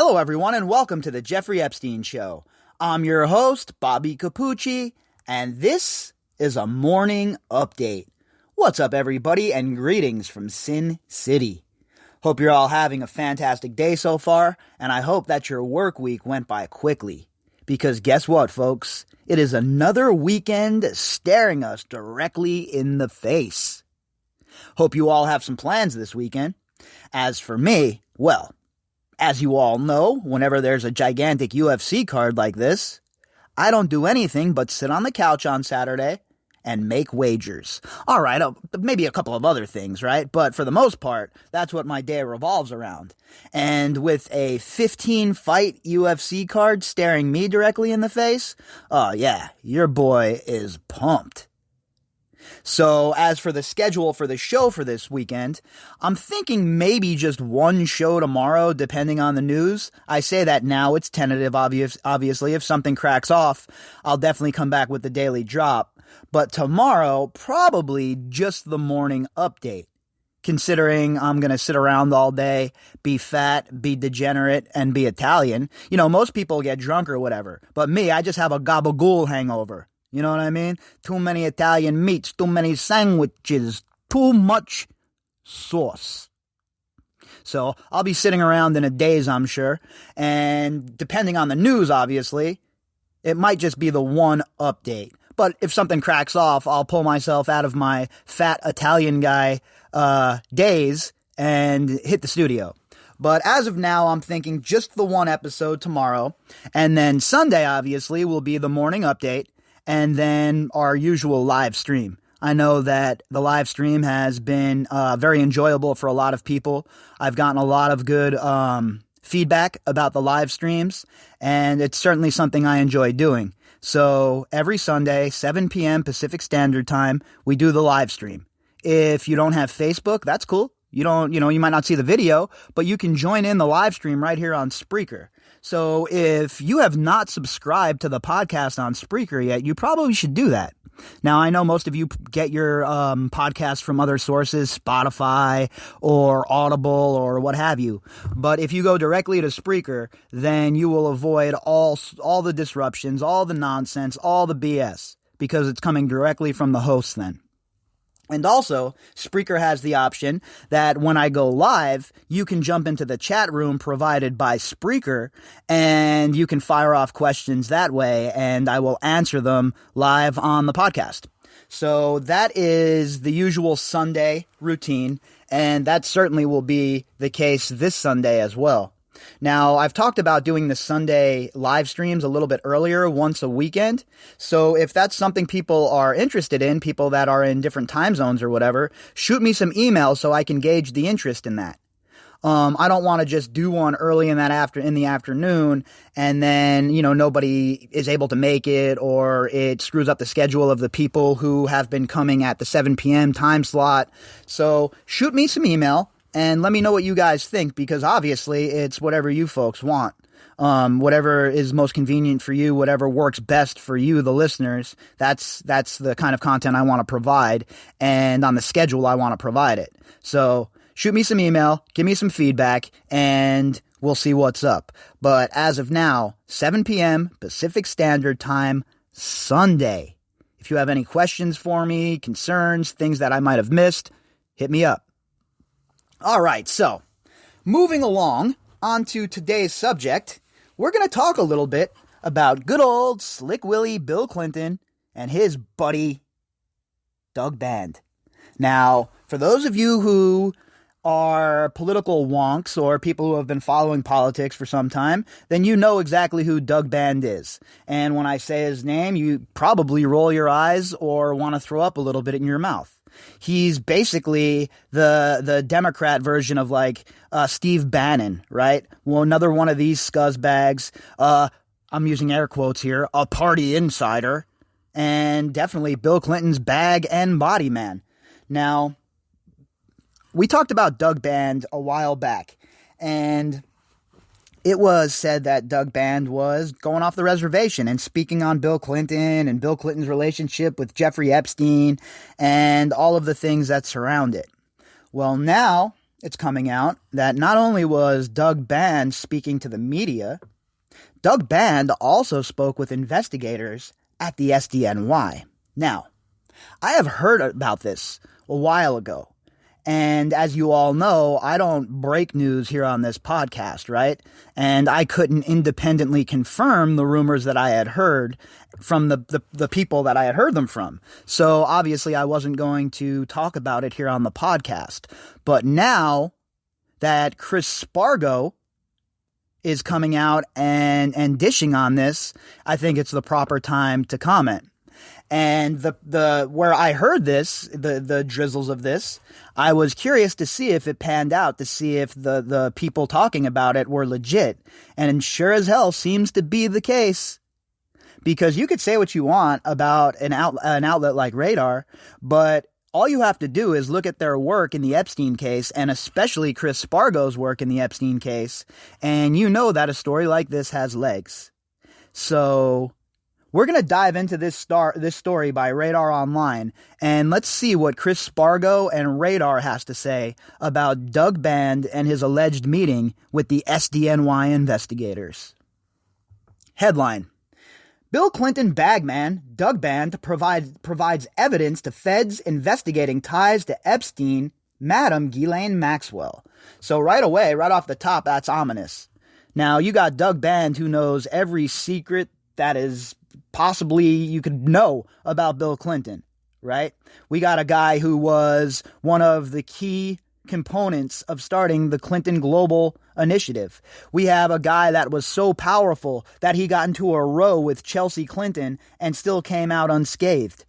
Hello, everyone, and welcome to the Jeffrey Epstein Show. I'm your host, Bobbycapucci, and this is a morning update. What's up, everybody, and greetings from Sin City. Hope you're all having a fantastic day so far, and I hope that your work week went by quickly. Because guess what, folks? It is another weekend staring us directly in the face. Hope you all have some plans this weekend. As for me, well, as you all know, whenever there's a gigantic UFC card like this, I don't do anything but sit on the couch on Saturday and make wagers. All right, maybe a couple of other things, right? But for the most part, that's what my day revolves around. And with a 15-fight UFC card staring me directly in the face, oh yeah, your boy is pumped. So as for the schedule for the show for this weekend, I'm thinking maybe just one show tomorrow, depending on the news. I say that now, it's tentative, obviously. If something cracks off, I'll definitely come back with the daily drop. But tomorrow, probably just the morning update. Considering I'm going to sit around all day, be fat, be degenerate, and be Italian. You know, most people get drunk or whatever. But me, I just have a gabagool hangover. You know what I mean? Too many Italian meats, too many sandwiches, too much sauce. So I'll be sitting around in a daze, I'm sure. And depending on the news, obviously, it might just be the one update. But if something cracks off, I'll pull myself out of my fat Italian guy daze and hit the studio. But as of now, I'm thinking just the one episode tomorrow. And then Sunday, obviously, will be the morning update. And then our usual live stream. I know that the live stream has been very enjoyable for a lot of people. I've gotten a lot of good feedback about the live streams, and it's certainly something I enjoy doing. So every Sunday, 7 p.m. Pacific Standard Time, we do the live stream. If you don't have Facebook, that's cool. You might not see the video, but you can join in the live stream right here on Spreaker. So if you have not subscribed to the podcast on Spreaker yet, you probably should do that. Now, I know most of you get your podcasts from other sources, Spotify or Audible or what have you. But if you go directly to Spreaker, then you will avoid all the disruptions, all the nonsense, all the BS, because it's coming directly from the host then. And also, Spreaker has the option that when I go live, you can jump into the chat room provided by Spreaker, and you can fire off questions that way, and I will answer them live on the podcast. So that is the usual Sunday routine, and that certainly will be the case this Sunday as well. Now, I've talked about doing the Sunday live streams a little bit earlier, once a weekend. So if that's something people are interested in, people that are in different time zones or whatever, shoot me some emails so I can gauge the interest in that. I don't want to just do one early in the afternoon and then, nobody is able to make it, or it screws up the schedule of the people who have been coming at the 7 p.m. time slot. So shoot me some email. And let me know what you guys think, because obviously it's whatever you folks want. Whatever is most convenient for you, whatever works best for you, the listeners, that's the kind of content I want to provide, and on the schedule I want to provide it. So shoot me some email, give me some feedback, and we'll see what's up. But as of now, 7 p.m. Pacific Standard Time, Sunday. If you have any questions for me, concerns, things that I might have missed, hit me up. All right, so moving along onto today's subject, we're going to talk a little bit about good old Slick Willie Bill Clinton and his buddy Doug Band. Now, for those of you who are political wonks or people who have been following politics for some time, then you know exactly who Doug Band is. And when I say his name, you probably roll your eyes or want to throw up a little bit in your mouth. He's basically the Democrat version of Steve Bannon, right? Well, another one of these scuzzbags. I'm using air quotes here. A party insider, and definitely Bill Clinton's bag and body man. Now, we talked about Doug Band a while back, and it was said that Doug Band was going off the reservation and speaking on Bill Clinton and Bill Clinton's relationship with Jeffrey Epstein and all of the things that surround it. Well, now it's coming out that not only was Doug Band speaking to the media, Doug Band also spoke with investigators at the SDNY. Now, I have heard about this a while ago. And as you all know, I don't break news here on this podcast, right? And I couldn't independently confirm the rumors that I had heard from the people that I had heard them from. So obviously I wasn't going to talk about it here on the podcast. But now that Chris Spargo is coming out and dishing on this, I think it's the proper time to comment. And the where I heard this, the drizzles of this, I was curious to see if it panned out, to see if the people talking about it were legit. And sure as hell seems to be the case. Because you could say what you want about an outlet like Radar, but all you have to do is look at their work in the Epstein case, and especially Chris Spargo's work in the Epstein case, and you know that a story like this has legs. So we're going to dive into this story by Radar Online, and let's see what Chris Spargo and Radar has to say about Doug Band and his alleged meeting with the SDNY investigators. Headline: Bill Clinton bagman Doug Band provides evidence to feds investigating ties to Epstein, Madam Ghislaine Maxwell. So right away, right off the top, that's ominous. Now, you got Doug Band, who knows every secret that is possibly you could know about Bill Clinton, right? We got a guy who was one of the key components of starting the Clinton Global Initiative. We have a guy that was so powerful that he got into a row with Chelsea Clinton and still came out unscathed.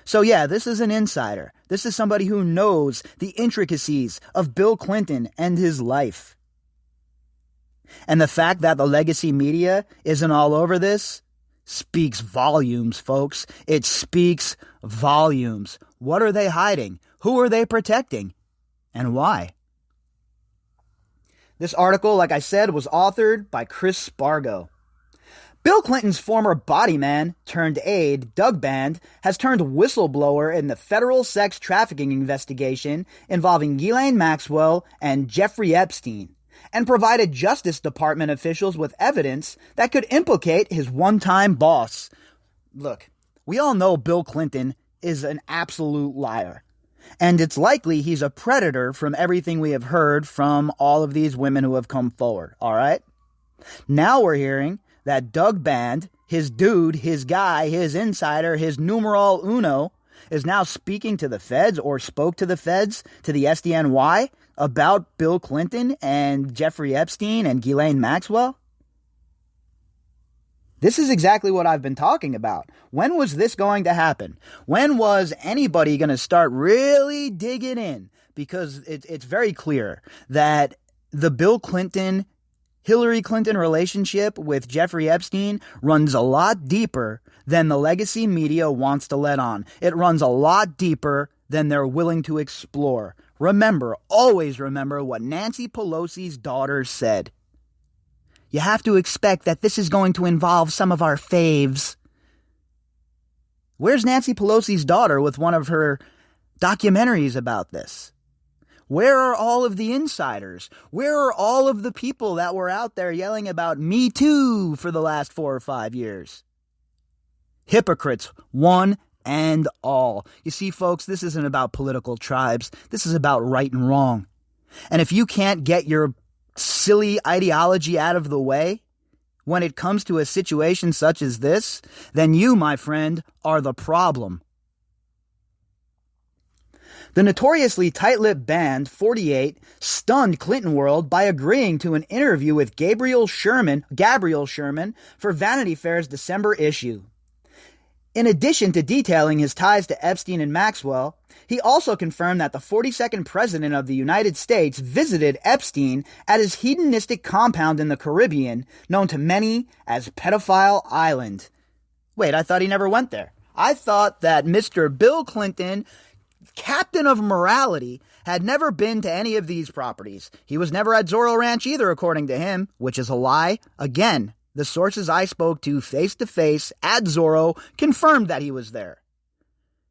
So yeah, this is an insider. This is somebody who knows the intricacies of Bill Clinton and his life. And the fact that the legacy media isn't all over this speaks volumes, folks. It speaks volumes. What are they hiding? Who are they protecting? And why? This article, like I said, was authored by Chris Spargo. Bill Clinton's former body man turned aide, Doug Band, has turned whistleblower in the federal sex trafficking investigation involving Ghislaine Maxwell and Jeffrey Epstein, and provided Justice Department officials with evidence that could implicate his one-time boss. Look, we all know Bill Clinton is an absolute liar. And it's likely he's a predator from everything we have heard from all of these women who have come forward, all right? Now we're hearing that Doug Band, his dude, his guy, his insider, his numeral uno, is now speaking to the feds, or spoke to the feds, to the SDNY, about Bill Clinton and Jeffrey Epstein and Ghislaine Maxwell? This is exactly what I've been talking about. When was this going to happen? When was anybody going to start really digging in? Because it's very clear that the Bill Clinton, Hillary Clinton relationship with Jeffrey Epstein runs a lot deeper than the legacy media wants to let on. It runs a lot deeper than they're willing to explore. Remember, always remember what Nancy Pelosi's daughter said. You have to expect that this is going to involve some of our faves. Where's Nancy Pelosi's daughter with one of her documentaries about this? Where are all of the insiders? Where are all of the people that were out there yelling about Me Too for the last 4 or 5 years? Hypocrites, one and all. You see, folks, this isn't about political tribes. This is about right and wrong. And if you can't get your silly ideology out of the way when it comes to a situation such as this, then you, my friend, are the problem. The notoriously tight-lipped Band, 48, stunned Clinton world by agreeing to an interview with Gabriel Sherman for Vanity Fair's December issue. In addition to detailing his ties to Epstein and Maxwell, he also confirmed that the 42nd President of the United States visited Epstein at his hedonistic compound in the Caribbean, known to many as Pedophile Island. Wait, I thought he never went there. I thought that Mr. Bill Clinton, captain of morality, had never been to any of these properties. He was never at Zorro Ranch either, according to him, which is a lie. Again, the sources I spoke to face-to-face at Zorro confirmed that he was there.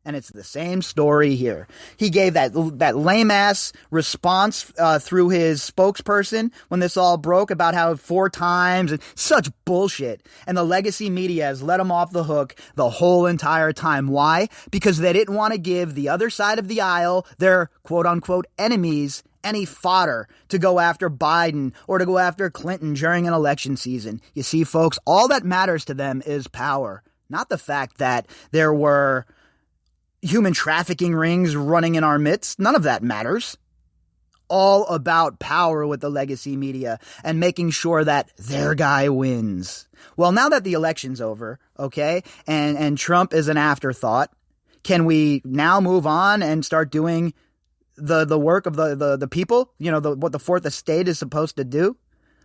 And it's the same story here. He gave that lame-ass response through his spokesperson when this all broke about how 4 times and such bullshit. And the legacy media has let him off the hook the whole entire time. Why? Because they didn't want to give the other side of the aisle, their quote-unquote enemies, any fodder to go after Biden or to go after Clinton during an election season. You see, folks, all that matters to them is power, not the fact that there were human trafficking rings running in our midst. None of that matters. All about power with the legacy media and making sure that their guy wins. Well, now that the election's over, okay, and Trump is an afterthought, can we now move on and start doing the work of the people? You know, what the fourth estate is supposed to do?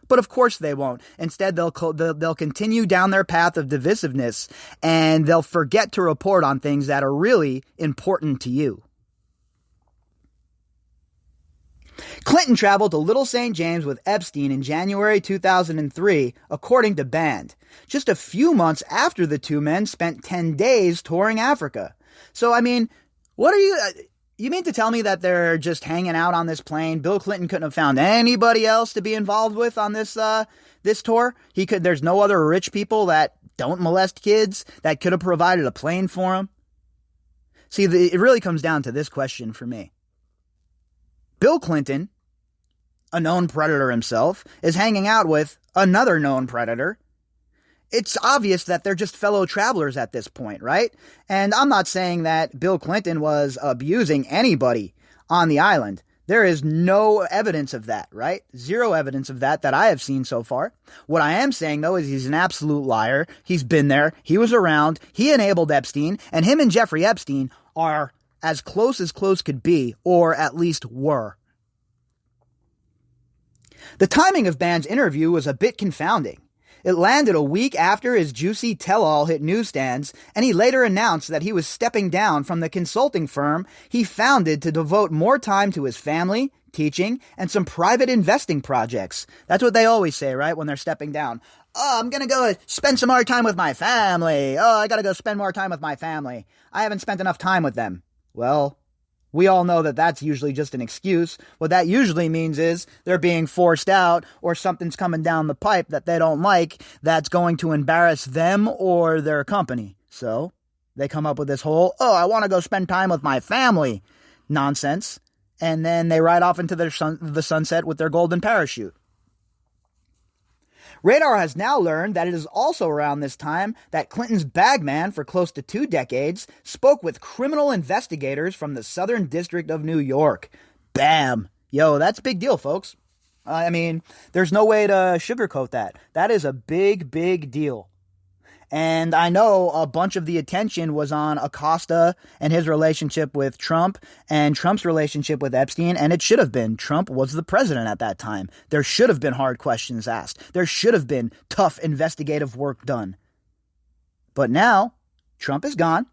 But of course they won't. Instead, they'll continue down their path of divisiveness, and they'll forget to report on things that are really important to you. Clinton traveled to Little St. James with Epstein in January 2003, according to Band, just a few months after the two men spent 10 days touring Africa. So, I mean, what are you mean to tell me that they're just hanging out on this plane? Bill Clinton couldn't have found anybody else to be involved with on this tour? There's no other rich people that don't molest kids that could have provided a plane for him? See, it really comes down to this question for me. Bill Clinton, a known predator himself, is hanging out with another known predator. It's obvious that they're just fellow travelers at this point, right? And I'm not saying that Bill Clinton was abusing anybody on the island. There is no evidence of that, right? Zero evidence of that I have seen so far. What I am saying, though, is he's an absolute liar. He's been there. He was around. He enabled Epstein. And him and Jeffrey Epstein are as close could be, or at least were. The timing of Band's interview was a bit confounding. It landed a week after his juicy tell-all hit newsstands, and he later announced that he was stepping down from the consulting firm he founded to devote more time to his family, teaching, and some private investing projects. That's what they always say, right, when they're stepping down. Oh, I'm going to go spend some more time with my family. Oh, I got to go spend more time with my family. I haven't spent enough time with them. Well, we all know that that's usually just an excuse. What that usually means is they're being forced out, or something's coming down the pipe that they don't like that's going to embarrass them or their company. So they come up with this whole, I want to go spend time with my family nonsense. And then they ride off into the sunset with their golden parachute. Radar has now learned that it is also around this time that Clinton's bagman for close to 2 decades spoke with criminal investigators from the Southern District of New York. Bam! Yo, that's a big deal, folks. I mean, there's no way to sugarcoat that. That is a big, big deal. And I know a bunch of the attention was on Acosta and his relationship with Trump and Trump's relationship with Epstein, and it should have been. Trump was the president at that time. There should have been hard questions asked. There should have been tough investigative work done. But now, Trump is gone.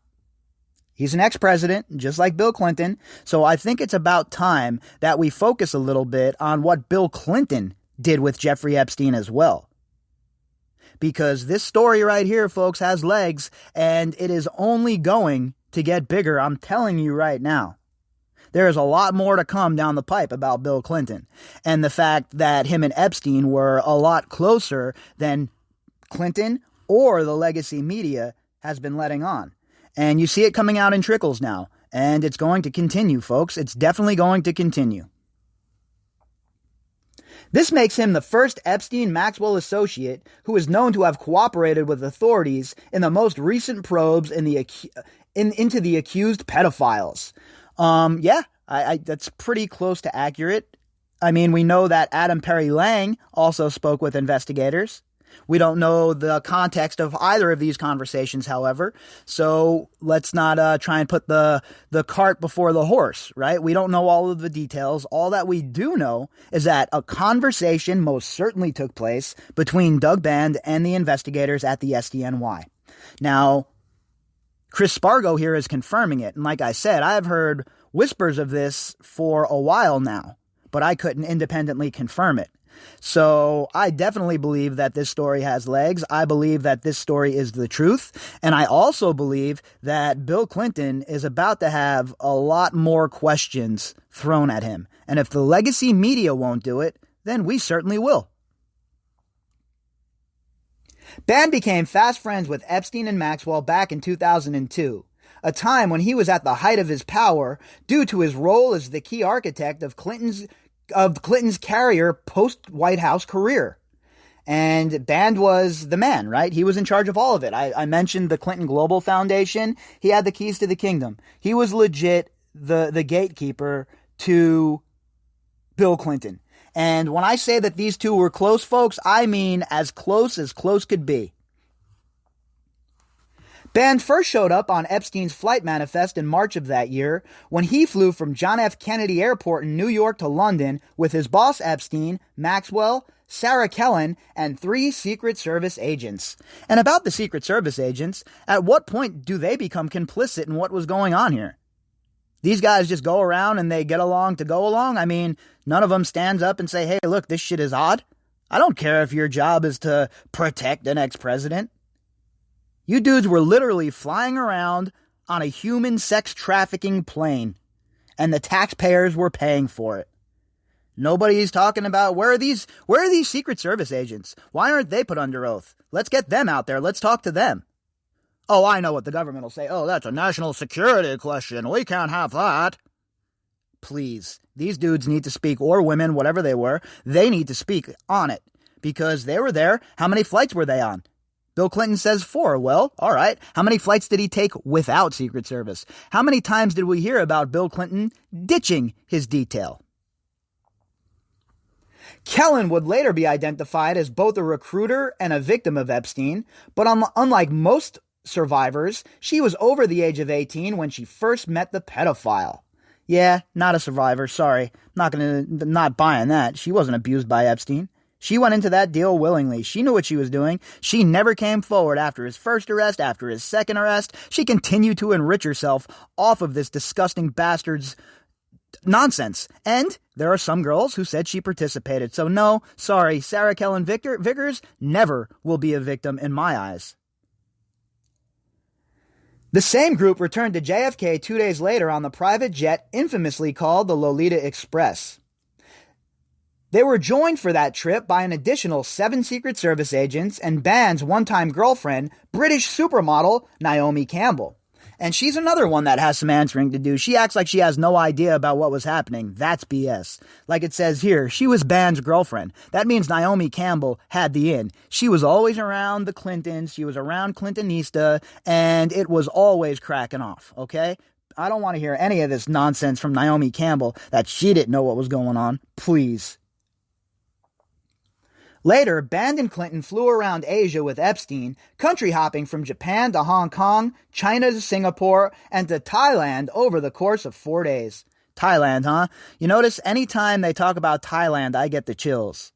He's an ex-president, just like Bill Clinton. So I think it's about time that we focus a little bit on what Bill Clinton did with Jeffrey Epstein as well. Because this story right here, folks, has legs, and it is only going to get bigger. I'm telling you right now. There is a lot more to come down the pipe about Bill Clinton. And the fact that him and Epstein were a lot closer than Clinton or the legacy media has been letting on. And you see it coming out in trickles now. And it's going to continue, folks. It's definitely going to continue. This makes him the first Epstein-Maxwell associate who is known to have cooperated with authorities in the most recent probes into the accused pedophiles. That's pretty close to accurate. I mean, we know that Adam Perry Lang also spoke with investigators. We don't know the context of either of these conversations, however, so let's not try and put the cart before the horse, right? We don't know all of the details. All that we do know is that a conversation most certainly took place between Doug Band and the investigators at the SDNY. Now, Chris Spargo here is confirming it, and like I said, I've heard whispers of this for a while now, but I couldn't independently confirm it. So I definitely believe that this story has legs. I believe that this story is the truth. And I also believe that Bill Clinton is about to have a lot more questions thrown at him. And if the legacy media won't do it, then we certainly will. Bann became fast friends with Epstein and Maxwell back in 2002, a time when he was at the height of his power due to his role as the key architect of Clinton's carrier post-White House career. And Bann was the man, right? He was in charge of all of it. I mentioned the Clinton Global Foundation. He had the keys to the kingdom. He was legit the gatekeeper to Bill Clinton. And when I say that these two were close, folks, I mean as close could be. Bann first showed up on Epstein's flight manifest in March of that year when he flew from John F. Kennedy Airport in New York to London with his boss Epstein, Maxwell, Sarah Kellen, and 3 Secret Service agents. And about the Secret Service agents, at what point do they become complicit in what was going on here? These guys just go around and they get along to go along? I mean, none of them stands up and say, hey, look, this shit is odd. I don't care if your job is to protect an ex-president. You dudes were literally flying around on a human sex trafficking plane, and the taxpayers were paying for it. Nobody's talking about where are these Secret Service agents? Why aren't they put under oath? Let's get them out there. Let's talk to them. Oh, I know what the government will say. Oh, that's a national security question. We can't have that. Please, these dudes need to speak, or women, whatever they were, they need to speak on it because they were there. How many flights were they on? Bill Clinton says 4. Well, all right. How many flights did he take without Secret Service? How many times did we hear about Bill Clinton ditching his detail? Kellen would later be identified as both a recruiter and a victim of Epstein, but unlike most survivors, she was over the age of 18 when she first met the pedophile. Yeah, not a survivor, sorry. Not buying that. She wasn't abused by Epstein. She went into that deal willingly. She knew what she was doing. She never came forward after his first arrest, after his second arrest. She continued to enrich herself off of this disgusting bastard's nonsense. And there are some girls who said she participated. So no, sorry, Sarah Kellen Vickers never will be a victim in my eyes. The same group returned to JFK 2 days later on the private jet infamously called the Lolita Express. They were joined for that trip by an additional 7 Secret Service agents and Bann's one-time girlfriend, British supermodel Naomi Campbell. And she's another one that has some answering to do. She acts like she has no idea about what was happening. That's BS. Like it says here, she was Bann's girlfriend. That means Naomi Campbell had the in. She was always around the Clintons. She was around Clintonista, and it was always cracking off, okay? I don't want to hear any of this nonsense from Naomi Campbell that she didn't know what was going on. Please. Later, Bann and Clinton flew around Asia with Epstein, country hopping from Japan to Hong Kong, China to Singapore, and to Thailand over the course of 4 days. Thailand, huh? You notice anytime they talk about Thailand, I get the chills.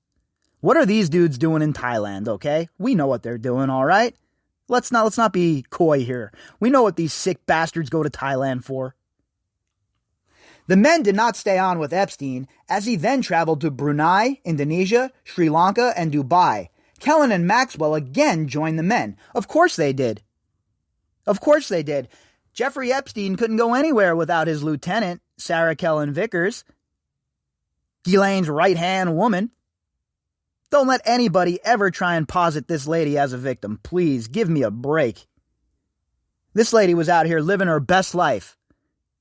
What are these dudes doing in Thailand, okay? We know what they're doing, all right? Let's not be coy here. We know what these sick bastards go to Thailand for. The men did not stay on with Epstein, as he then traveled to Brunei, Indonesia, Sri Lanka, and Dubai. Kellen and Maxwell again joined the men. Of course they did. Of course they did. Jeffrey Epstein couldn't go anywhere without his lieutenant, Sarah Kellen Vickers, Ghislaine's right-hand woman. Don't let anybody ever try and posit this lady as a victim. Please, give me a break. This lady was out here living her best life.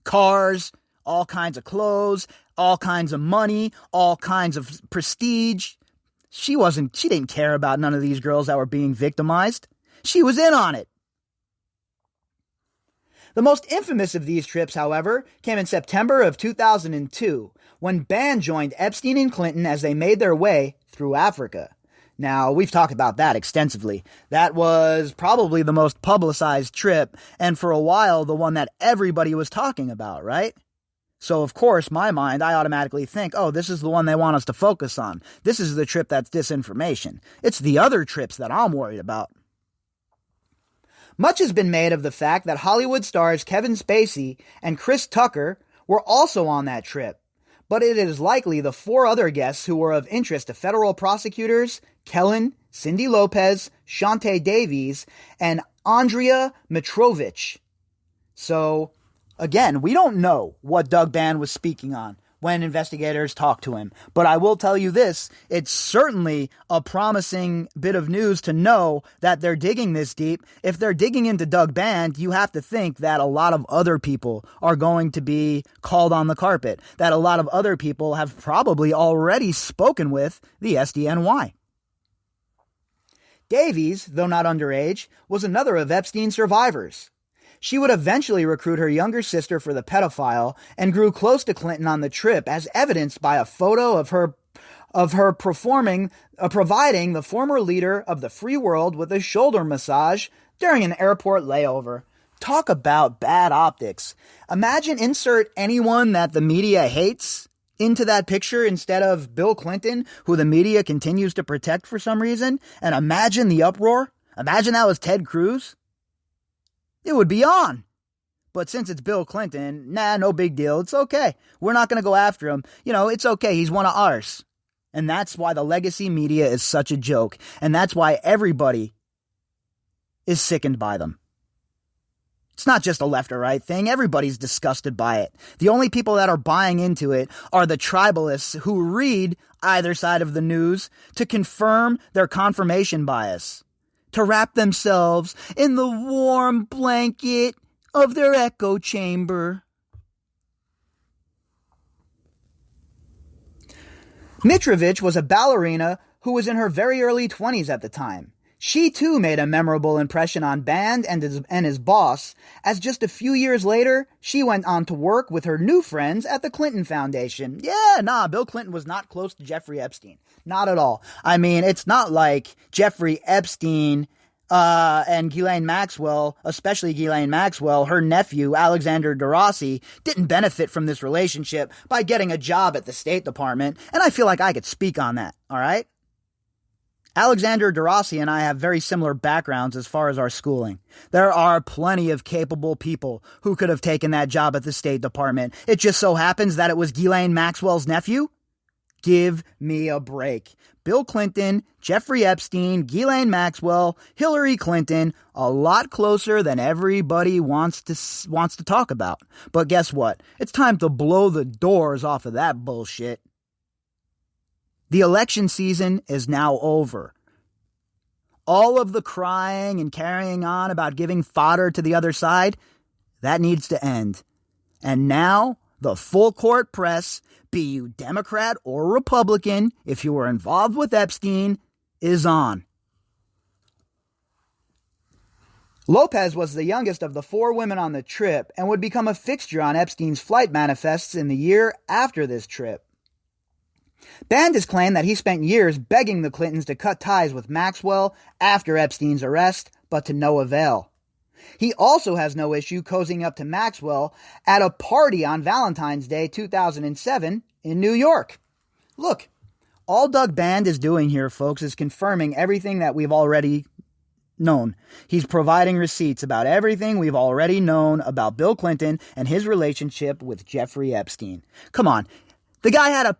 Cars, all kinds of clothes, all kinds of money, all kinds of prestige. She didn't care about none of these girls that were being victimized. She was in on it. The most infamous of these trips, however, came in September of 2002, when Bann joined Epstein and Clinton as they made their way through Africa. Now, we've talked about that extensively. That was probably the most publicized trip, and for a while, the one that everybody was talking about, right? So, of course, my mind, I automatically think, oh, this is the one they want us to focus on. This is the trip that's disinformation. It's the other trips that I'm worried about. Much has been made of the fact that Hollywood stars Kevin Spacey and Chris Tucker were also on that trip. but it is likely the 4 other guests who were of interest to federal prosecutors, Kellen, Cindy Lopez, Shante Davies, and Andrea Mitrovich. So, again, we don't know what Doug Band was speaking on when investigators talked to him. But I will tell you this, it's certainly a promising bit of news to know that they're digging this deep. If they're digging into Doug Band, you have to think that a lot of other people are going to be called on the carpet, that a lot of other people have probably already spoken with the SDNY. Davies, though not underage, was another of Epstein's survivors. She would eventually recruit her younger sister for the pedophile and grew close to Clinton on the trip, as evidenced by a photo of her providing the former leader of the free world with a shoulder massage during an airport layover. Talk about bad optics. Imagine insert anyone that the media hates into that picture instead of Bill Clinton, who the media continues to protect for some reason, and imagine the uproar. Imagine that was Ted Cruz. It would be on. But since it's Bill Clinton, no big deal. It's okay. We're not going to go after him. It's okay. He's one of ours. And that's why the legacy media is such a joke. And that's why everybody is sickened by them. It's not just a left or right thing. Everybody's disgusted by it. The only people that are buying into it are the tribalists who read either side of the news to confirm their confirmation bias, to wrap themselves in the warm blanket of their echo chamber. Mitrovich was a ballerina who was in her very early 20s at the time. She too made a memorable impression on Band and his boss, as just a few years later, she went on to work with her new friends at the Clinton Foundation. Bill Clinton was not close to Jeffrey Epstein. Not at all. I mean, it's not like Jeffrey Epstein and Ghislaine Maxwell, especially Ghislaine Maxwell, her nephew, Alexander DeRossi, didn't benefit from this relationship by getting a job at the State Department, and I feel like I could speak on that, all right? Alexander DeRossi and I have very similar backgrounds as far as our schooling. There are plenty of capable people who could have taken that job at the State Department. It just so happens that it was Ghislaine Maxwell's nephew? Give me a break. Bill Clinton, Jeffrey Epstein, Ghislaine Maxwell, Hillary Clinton, a lot closer than everybody wants to talk about. But guess what? It's time to blow the doors off of that bullshit. The election season is now over. All of the crying and carrying on about giving fodder to the other side, that needs to end. And now, the full court press, be you Democrat or Republican, if you were involved with Epstein, is on. Lopez was the youngest of the 4 women on the trip and would become a fixture on Epstein's flight manifests in the year after this trip. Band has claimed that he spent years begging the Clintons to cut ties with Maxwell after Epstein's arrest, but to no avail. He also has no issue cozying up to Maxwell at a party on Valentine's Day 2007 in New York. Look, all Doug Band is doing here, folks, is confirming everything that we've already known. He's providing receipts about everything we've already known about Bill Clinton and his relationship with Jeffrey Epstein. Come on. The guy had a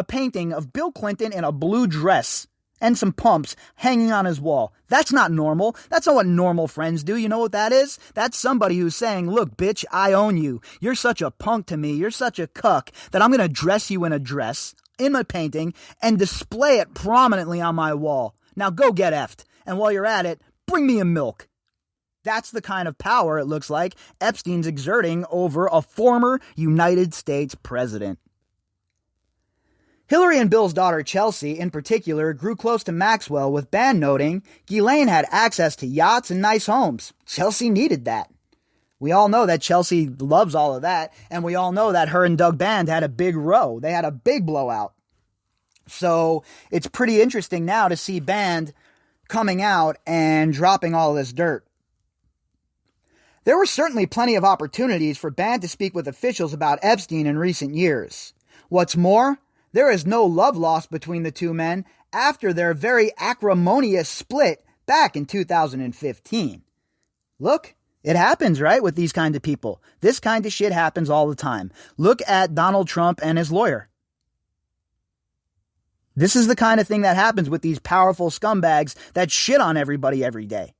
painting of Bill Clinton in a blue dress and some pumps hanging on his wall. That's not normal. That's not what normal friends do. You know what that is? That's somebody who's saying, look, bitch, I own you. You're such a punk to me. You're such a cuck that I'm going to dress you in a dress in my painting and display it prominently on my wall. Now go get effed. And while you're at it, bring me a milk. That's the kind of power, it looks like, Epstein's exerting over a former United States president. Hillary and Bill's daughter Chelsea, in particular, grew close to Maxwell, with Band noting Ghislaine had access to yachts and nice homes. Chelsea needed that. We all know that Chelsea loves all of that, and we all know that her and Doug Band had a big row. They had a big blowout. So it's pretty interesting now to see Band coming out and dropping all this dirt. There were certainly plenty of opportunities for Band to speak with officials about Epstein in recent years. What's more, there is no love lost between the two men after their very acrimonious split back in 2015. Look, It happens, right, with these kind of people. This kind of shit happens all the time. Look at Donald Trump and his lawyer. This is the kind of thing that happens with these powerful scumbags that shit on everybody every day.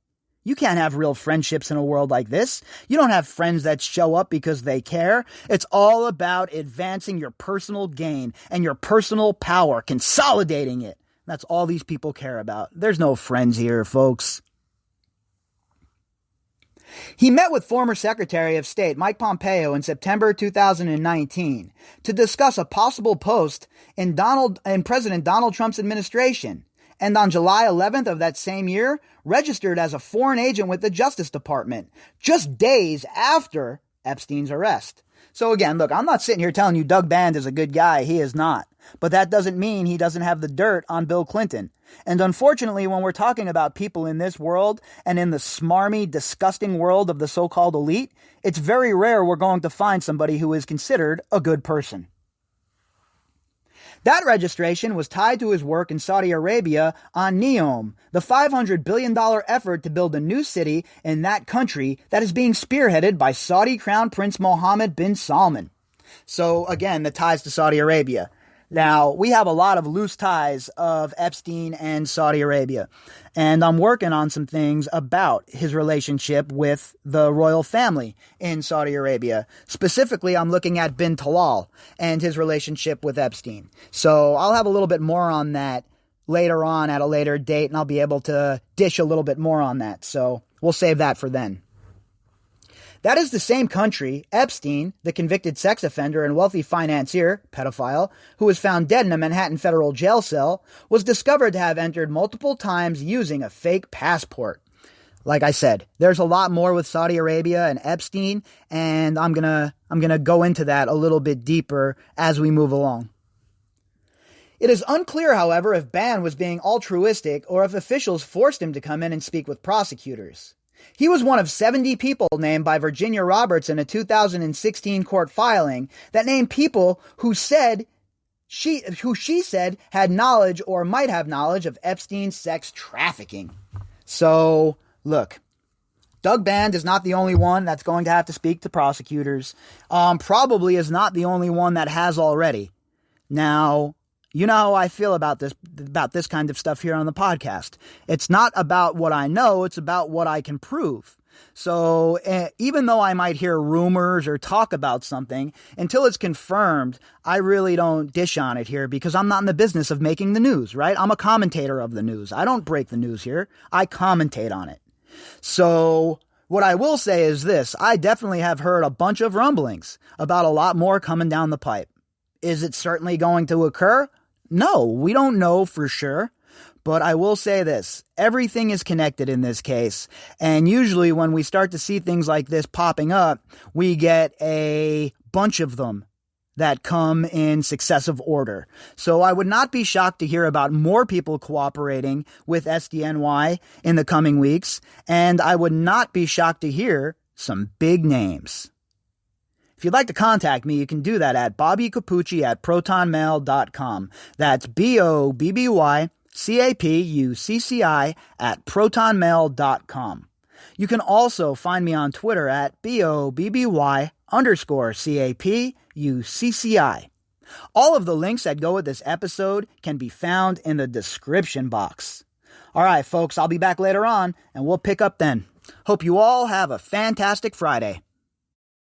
You can't have real friendships in a world like this. You don't have friends that show up because they care. It's all about advancing your personal gain and your personal power, consolidating it. That's all these people care about. There's no friends here, folks. He met with former Secretary of State Mike Pompeo in September 2019 to discuss a possible post in President Donald Trump's administration, and on July 11th of that same year, registered as a foreign agent with the Justice Department, just days after Epstein's arrest. So again, look, I'm not sitting here telling you Doug Band is a good guy. He is not. But that doesn't mean he doesn't have the dirt on Bill Clinton. And unfortunately, when we're talking about people in this world and in the smarmy, disgusting world of the so-called elite, it's very rare we're going to find somebody who is considered a good person. That registration was tied to his work in Saudi Arabia on NEOM, the $500 billion effort to build a new city in that country that is being spearheaded by Saudi Crown Prince Mohammed bin Salman. So again, the ties to Saudi Arabia. Now, we have a lot of loose ties of Epstein and Saudi Arabia, and I'm working on some things about his relationship with the royal family in Saudi Arabia. Specifically, I'm looking at bin Talal and his relationship with Epstein. So I'll have a little bit more on that later on at a later date, and I'll be able to dish a little bit more on that. So we'll save that for then. That is the same country Epstein, the convicted sex offender and wealthy financier, pedophile, who was found dead in a Manhattan federal jail cell, was discovered to have entered multiple times using a fake passport. Like I said, there's a lot more with Saudi Arabia and Epstein, and I'm gonna go into that a little bit deeper as we move along. It is unclear, however, if Ban was being altruistic or if officials forced him to come in and speak with prosecutors. He was one of 70 people named by Virginia Roberts in a 2016 court filing that named people who she said had knowledge or might have knowledge of Epstein's sex trafficking. So, look, Doug Band is not the only one that's going to have to speak to prosecutors. Probably is not the only one that has already. Now, you know how I feel about this kind of stuff here on the podcast. It's not about what I know, it's about what I can prove. So even though I might hear rumors or talk about something, until it's confirmed, I really don't dish on it here because I'm not in the business of making the news, right? I'm a commentator of the news. I don't break the news here. I commentate on it. So what I will say is this. I definitely have heard a bunch of rumblings about a lot more coming down the pipe. Is it certainly going to occur? No, we don't know for sure, but I will say this, everything is connected in this case, and usually when we start to see things like this popping up, we get a bunch of them that come in successive order. So I would not be shocked to hear about more people cooperating with SDNY in the coming weeks, and I would not be shocked to hear some big names. If you'd like to contact me, you can do that at bobbycapucci@protonmail.com. That's BOBBYCAPUCCI@protonmail.com. You can also find me on Twitter at BOBBY_CAPUCCI. All of the links that go with this episode can be found in the description box. All right, folks, I'll be back later on, and we'll pick up then. Hope you all have a fantastic Friday.